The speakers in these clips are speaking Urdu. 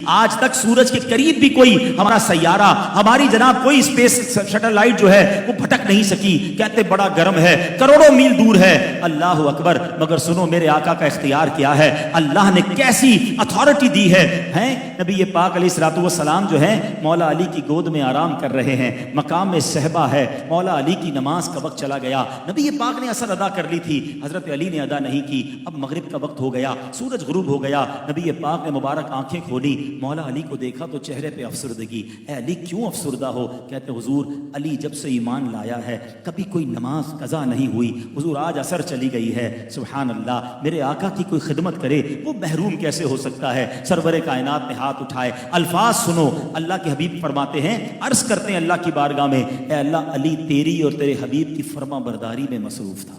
آج تک سورج کے قریب بھی کوئی ہمارا سیارہ، ہماری جناب کوئی اسپیس شٹل لائٹ جو ہے وہ بھٹک نہیں سکی. کہتے بڑا گرم ہے، کروڑوں میل دور ہے. اللہ اکبر. مگر سنو میرے آقا کا اختیار کیا ہے، اللہ نے کیسی اتھارٹی دی ہے. نبی پاک علیہ الصلوۃ والسلام جو ہیں مولا علی کی گود میں آرام کر رہے ہیں، مقام میں صحبہ ہے. مولا علی کی نماز کا وقت چلا گیا. نبی پاک نے عصر ادا کر لی تھی، حضرت علی نے ادا نہیں کی. اب مغرب کا وقت ہو گیا، سورج غروب ہو گیا. نبی پاک نے مبارک آنکھیں کھولی، مولا علی کو دیکھا تو چہرے پہ افسردگی. اے علی کیوں افسردہ ہو؟ کہتے حضور علی جب سے ایمان لایا ہے کبھی کوئی نماز قضا نہیں ہوئی. حضور آج عصر چلی گئی ہے. سبحان اللہ. میرے آقا کی کوئی خدمت کرے وہ محروم کیسے ہو سکتا ہے؟ سرور کائنات نے ہاتھ اٹھائے. الفاظ سنو، اللہ کے حبیب فرماتے ہیں، عرض کرتے ہیں اللہ کی بارگاہ میں، اے اللہ علی تیری اور تیرے حبیب کی فرما برداری میں مصروف تھا.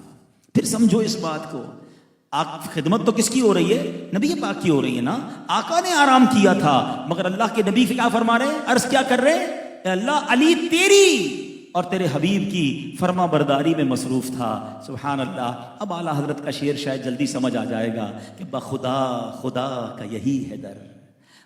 پھر سمجھو اس بات کو، خدمت تو کس کی ہو رہی ہے؟ نبی پاک کی ہو رہی ہے نا. آقا نے آرام کیا تھا مگر اللہ کے نبی کیا فرما رہے ہیں، عرض کیا کر رہے ہیں؟ اے اللہ علی تیری اور تیرے حبیب کی فرما برداری میں مصروف تھا. سبحان اللہ. اب اعلیٰ حضرت کا شعر شاید جلدی سمجھ آ جائے گا کہ بخدا خدا کا یہی ہے در،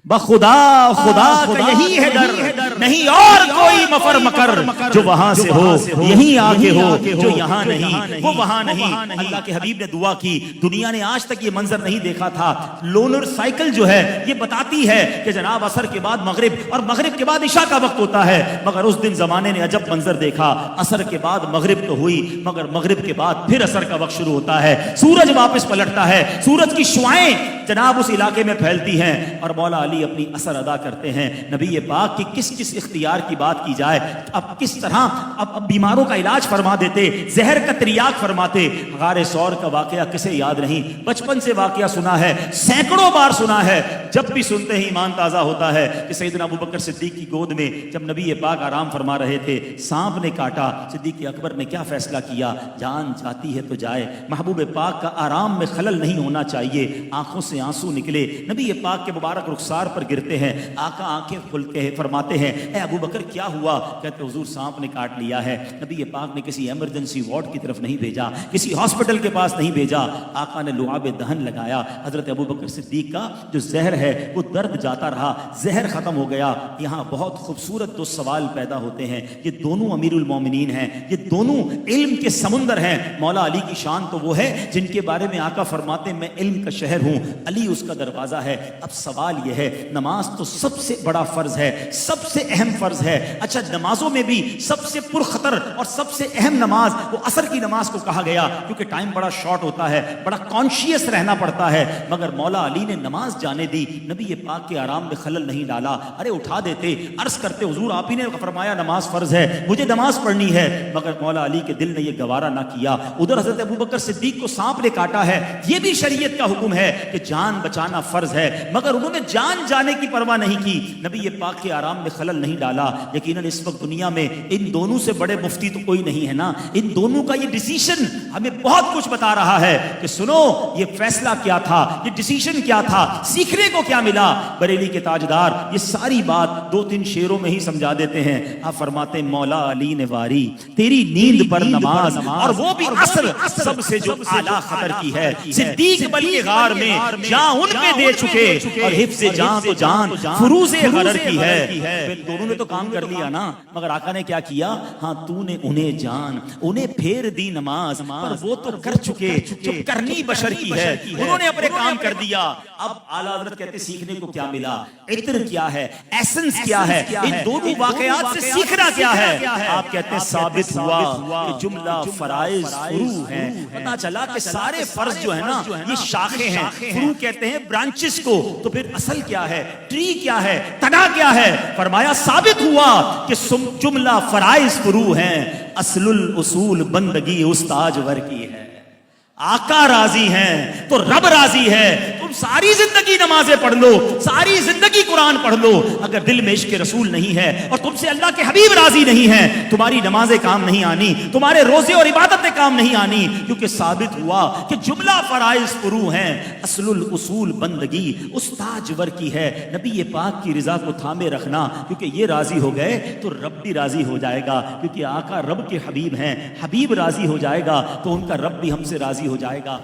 بخدا خدا کا یہی ہے در، نہیں اور کوئی مفر مکر جو وہاں سے ہو یہیں آگے ہو، جو یہاں نہیں وہ وہاں نہیں. اللہ کے حبیب نے دعا کی. دنیا نے آج تک یہ منظر نہیں دیکھا تھا. لونر سائیکل جو ہے یہ بتاتی ہے کہ جناب عصر کے بعد مغرب اور مغرب کے بعد عشاء کا وقت ہوتا ہے. مگر اس دن زمانے نے عجب منظر دیکھا. عصر کے بعد مغرب تو ہوئی مگر مغرب کے بعد پھر عصر کا وقت شروع ہوتا ہے. سورج واپس پلٹتا ہے، سورج کی شعائیں جناب اس علاقے میں پھیلتی ہیں اور مولا علی اپنی اثر ادا کرتے ہیں. نبی پاک کی کس کس اختیار کی بات کی جائے. اب کس طرح اب بیماروں کا علاج فرما دیتے، زہر کا تریاق فرماتے. غار ثور کا واقعہ کسے یاد نہیں؟ بچپن سے واقعہ سنا ہے، سینکڑوں بار سنا ہے. جب بھی سنتے ہی ایمان تازہ ہوتا ہے کہ سیدنا ابوبکر صدیق کی گود میں جب نبی پاک آرام فرما رہے تھے، سانپ نے کاٹا. صدیق اکبر نے کیا فیصلہ کیا؟ جان جاتی ہے تو جائے، محبوب پاک کا آرام میں خلل نہیں ہونا چاہیے. آنکھوں سے آنسو نکلے، نبی پاک کے مبارک رخسار پر گرتے ہیں. آقا آنکھیں کھلتے ہیں، فرماتے ہیں اے ابوبکر کیا ہوا؟ کہتے حضور سانپ نے کاٹ لیا ہے. نبی پاک نے کسی ایمرجنسی وارڈ کی طرف نہیں بھیجا، کسی ہاسپٹل کے پاس نہیں بھیجا. آقا نے لعاب دہن لگایا. حضرت ابوبکر صدیق کا جو زہر ہے وہ درد جاتا رہا، زہر ختم ہو گیا. یہاں بہت خوبصورت دو سوال پیدا ہوتے ہیں. یہ دونوں امیر المومنین ہیں، یہ دونوں علم کے سمندر ہیں. مولا علی کی شان تو وہ ہے جن کے بارے میں آقا فرماتے ہیں میں علم کا شہر ہوں، علی اس کا دروازہ ہے. اب سوال یہ ہے، نماز تو سب سے بڑا فرض ہے، سب سے اہم فرض ہے. اچھا نمازوں میں بھی سب سے پرخطر اور سب سے اہم نماز وہ عصر کی نماز کو کہا گیا کیونکہ ٹائم بڑا شارٹ ہوتا ہے، بڑا کانشیس رہنا پڑتا ہے. مگر مولا علی نے نماز جانے دی، نبی پاک کے آرام میں خلل نہیں ڈالا. ارے اٹھا دیتے، عرض کرتے حضور آپ ہی نے فرمایا نماز فرض ہے، مجھے نماز پڑھنی ہے. مگر مولا علی کے دل نے یہ گوارا نہ کیا. ادھر حضرت ابوبکر صدیق کو سانپ نے کاٹا ہے، یہ بھی شریعت کا حکم ہے کہ جان بچانا فرض ہے، مگر انہوں نے جان جانے کی پرواہ نہیں کی. نبی پاک کے آرام میں خلل نہیں ڈالا. یقیناً اس وقت دنیا میں ان دونوں سے بڑے مفتی تو کوئی نہیں ہے نا. ان دونوں کا یہ ڈیسیشن ہمیں بہت کچھ بتا رہا ہے کہ سنو یہ فیصلہ کیا تھا، یہ ڈیسیشن کیا تھا، سیکھنے کو کیا ملا. بریلی کے تاجدار یہ ساری بات دو تین شعروں میں ہی سمجھا دیتے ہیں. آپ فرماتے ہیں مولا علی نے واری تیری نیند پر نماز، اور وہ بھی عصر سب سے جو اعلیٰ خطر کی ہے. صدیق بلی غار میں جان ان پہ دے چکے اور حفظ جان تو جان فروز غرر کی ہے. دونوں نے تو کام کر لیا نا، مگر آقا نے کیا کیا؟ ہاں تو نے انہیں جان، انہیں پھیر دی نماز، پر وہ تو کر چکے جو کرنی بشر کی ہے. انہوں نے اپنے کام کر دیا. اب اعلیٰ حضرت کہتے سیکھنے کو کیا ملا، عطر کیا ہے، ایسنس کیا ہے، ان دونوں واقعات سے سیکھنا کیا ہے؟ آپ کہتے ہیں ثابت ہوا کہ جملہ فرائض فروع ہیں. پتا چلا کہ سارے فرض جو ہے نا یہ شاخیں ہیں، فروع کہتے ہیں برانچز کو. تو پھر اصل کیا ہے، ٹری کیا ہے، تنا کیا ہے؟ فرمایا ثابت ہوا کہ جملہ فرائض فروع ہیں، اصل الاصول بندگی استاجور کی ہے. آقا راضی ہیں تو رب راضی ہے. تم ساری زندگی نمازیں پڑھ لو، ساری زندگی قرآن پڑھ لو، اگر دل میں عشق رسول نہیں ہے اور تم سے اللہ کے حبیب راضی نہیں ہیں، تمہاری نمازیں کام نہیں آنی، تمہارے روزے اور عبادتیں کام نہیں آنی. کیونکہ ثابت ہوا کہ جملہ فرائض فروع ہیں، اصل الاصول بندگی استاجور کی ہے. نبی پاک کی رضا کو تھامے رکھنا، کیونکہ یہ راضی ہو گئے تو رب بھی راضی ہو جائے گا. کیونکہ آقا رب کے حبیب ہیں، حبیب راضی ہو جائے گا تو ان کا رب بھی ہم سے راضی ہو جائے گا.